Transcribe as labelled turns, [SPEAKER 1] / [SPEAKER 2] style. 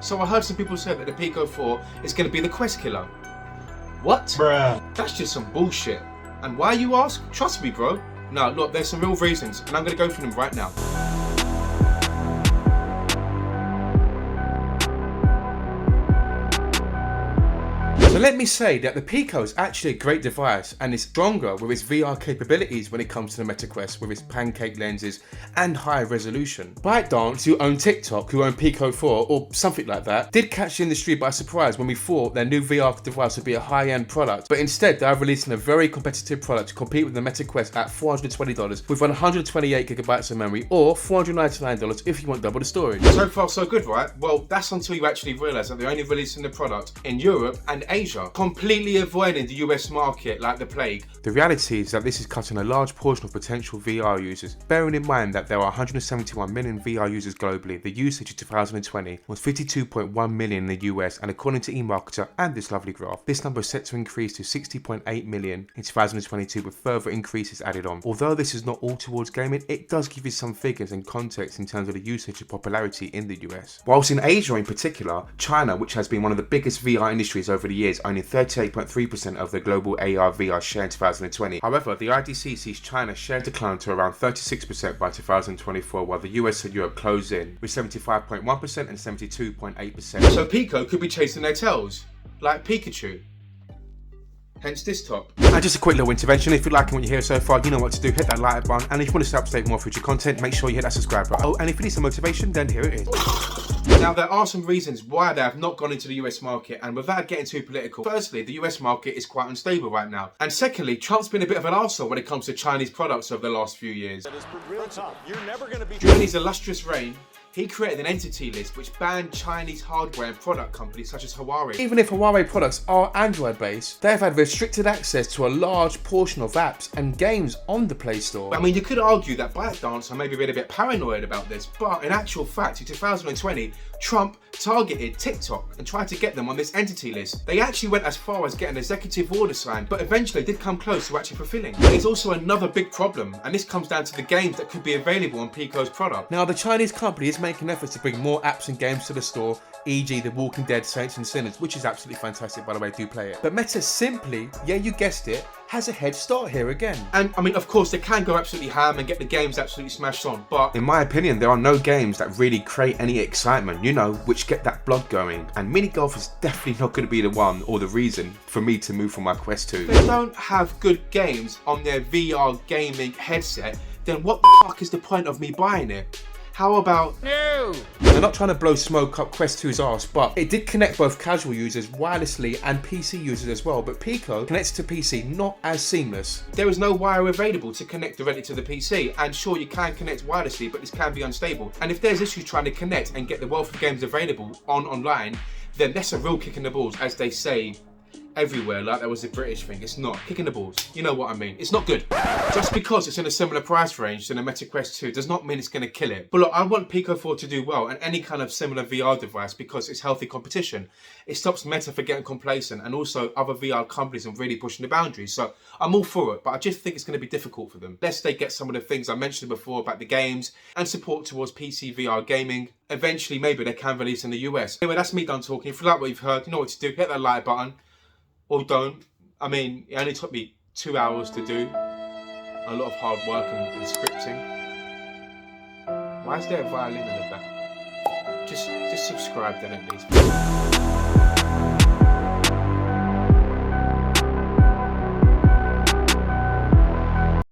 [SPEAKER 1] So I heard some people say that the Pico 4 is going to be the Quest killer. What?
[SPEAKER 2] Bruh.
[SPEAKER 1] That's just some bullshit. And why, you ask? Trust me, bro. No, look, there's some real reasons, and I'm going to go through them right now. So let me say that the Pico is actually a great device and is stronger with its VR capabilities when it comes to the Meta Quest with its pancake lenses and high resolution. Bytedance, who own TikTok, who own Pico 4 or something like that, did catch the industry by surprise when we thought their new VR device would be a high-end product, but instead they are releasing a very competitive product to compete with the Meta Quest at $420 with 128GB of memory, or $499 if you want double the storage. So far so good, right? Well, that's until you actually realise that they're only releasing the product in Europe and Asia, completely avoiding the US market like the plague. The reality is that this is cutting a large portion of potential VR users. Bearing in mind that there are 171 million VR users globally, the usage in 2020 was 52.1 million in the US, and according to eMarketer and this lovely graph, this number is set to increase to 60.8 million in 2022 with further increases added on. Although this is not all towards gaming, it does give you some figures and context in terms of the usage and popularity in the US. Whilst in Asia in particular, China, which has been one of the biggest VR industries over the years, owning 38.3% of the global AR/VR share in 2020. However, the IDC sees China's share decline to around 36% by 2024, while the US and Europe close in with 75.1% and 72.8%. So Pico could be chasing their tails, like Pikachu. Hence this top. And just a quick little intervention. If you're liking what you hear so far, you know what to do. Hit that like button. And if you want to stay up to date with more future content, make sure you hit that subscribe button. Oh, and if you need some motivation, then here it is. Now, there are some reasons why they have not gone into the US market, and without getting too political, firstly, the US market is quite unstable right now. And secondly, Trump's been a bit of an arsehole when it comes to Chinese products over the last few years. During his illustrious reign, he created an entity list which banned Chinese hardware and product companies such as Huawei. Even if Huawei products are Android based, they have had restricted access to a large portion of apps and games on the Play Store. I mean, you could argue that Bytedance are maybe a bit paranoid about this, but in actual fact, in 2020, Trump targeted TikTok and tried to get them on this entity list. They actually went as far as getting an executive order signed, but eventually did come close to actually fulfilling. There's also another big problem, and this comes down to the games that could be available on Pico's product. Now, the Chinese company is making efforts to bring more apps and games to the store, e.g. The Walking Dead, Saints and Sinners, which is absolutely fantastic, by the way, do play it. But Meta simply, yeah, you guessed it, has a head start here again. And I mean, of course, they can go absolutely ham and get the games absolutely smashed on, but in my opinion, there are no games that really create any excitement, you know, which get that blood going. And mini golf is definitely not going to be the one or the reason for me to move from my Quest 2. If they don't have good games on their VR gaming headset, then what the fuck is the point of me buying it? How about no? They're not trying to blow smoke up Quest 2's arse, but it did connect both casual users wirelessly and PC users as well, but Pico connects to PC not as seamless. There is no wire available to connect directly to the PC, and sure, you can connect wirelessly, but this can be unstable. And if there's issues trying to connect and get the wealth of games available online, then that's a real kick in the balls, as they say everywhere, like that was a British thing. It's not. Kicking the balls. You know what I mean. It's not good. Just because it's in a similar price range to the Meta Quest 2 does not mean it's going to kill it. But look, I want Pico 4 to do well and any kind of similar VR device because it's healthy competition. It stops Meta from getting complacent and also other VR companies from really pushing the boundaries. So I'm all for it, but I just think it's going to be difficult for them. Unless they get some of the things I mentioned before about the games and support towards PC VR gaming. Eventually, maybe they can release in the US. Anyway, that's me done talking. If you like what you've heard, you know what to do. Hit that like button. Or don't. I mean, it only took me 2 hours to do. A lot of hard work and scripting. Why is there a violin in the back? Just subscribe then at least.